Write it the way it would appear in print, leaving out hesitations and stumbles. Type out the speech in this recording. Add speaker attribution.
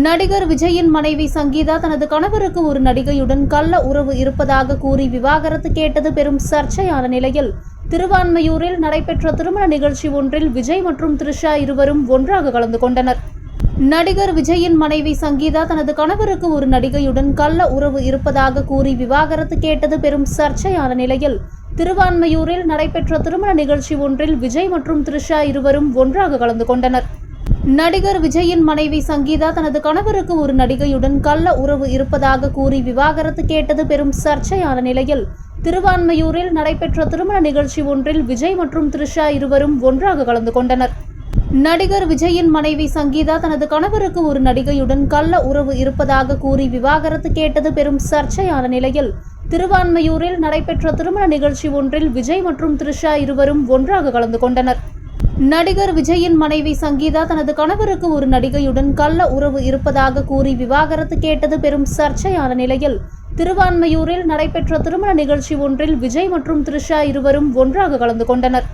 Speaker 1: நடிகர் விஜயின் மனைவி சங்கீதா தனது கணவருக்கு ஒரு நடிகையுடன் கள்ள உறவு இருப்பதாக கூறி விவாகரத்து கேட்டது பெரும் சர்ச்சையான நிலையில் திருவான்மையூரில் நடைபெற்ற திருமண நிகழ்ச்சி ஒன்றில் விஜய் மற்றும் த்ரிஷா இருவரும் ஒன்றாக கலந்து கொண்டனர். நடிகர் விஜயின் மனைவி சங்கீதா தனது கணவருக்கு ஒரு நடிகையுடன் கள்ள உறவு இருப்பதாக கூறி விவாகரத்து கேட்டது பெரும் சர்ச்சையான நிலையில் திருவான்மையூரில் நடைபெற்ற திருமண நிகழ்ச்சி ஒன்றில் விஜய் மற்றும் த்ரிஷா இருவரும் ஒன்றாக கலந்து கொண்டனர். நடிகர் விஜயின் மனைவி சங்கீதா தனது கணவருக்கு ஒரு நடிகையுடன் கள்ள உறவு இருப்பதாக கூறி விவாகரத்து கேட்டது பெரும் சர்ச்சையான நிலையில் திருவான்மையூரில் நடைபெற்ற திருமண நிகழ்ச்சி ஒன்றில் விஜய் மற்றும் த்ரிஷா இருவரும் ஒன்றாக கலந்து கொண்டனர். நடிகர் விஜயின் மனைவி சங்கீதா தனது கணவருக்கு ஒரு நடிகையுடன் கள்ள உறவு இருப்பதாக கூறி விவாகரத்து கேட்டது பெரும் சர்ச்சையான நிலையில் திருவான்மையூரில் நடைபெற்ற திருமண நிகழ்ச்சி ஒன்றில் விஜய் மற்றும் த்ரிஷா இருவரும் ஒன்றாக கலந்து கொண்டனர். நடிகர் விஜயின் மனைவி சங்கீதா தனது கணவருக்கு ஒரு நடிகையுடன் கள்ள உறவு இருப்பதாக கூறி விவாகரத்து கேட்டது பெரும் சர்ச்சையான நிலையில் திருவான்மையூரில் நடைபெற்ற திருமண நிகழ்ச்சி ஒன்றில் விஜய் மற்றும் த்ரிஷா இருவரும் ஒன்றாக கலந்து கொண்டனர்.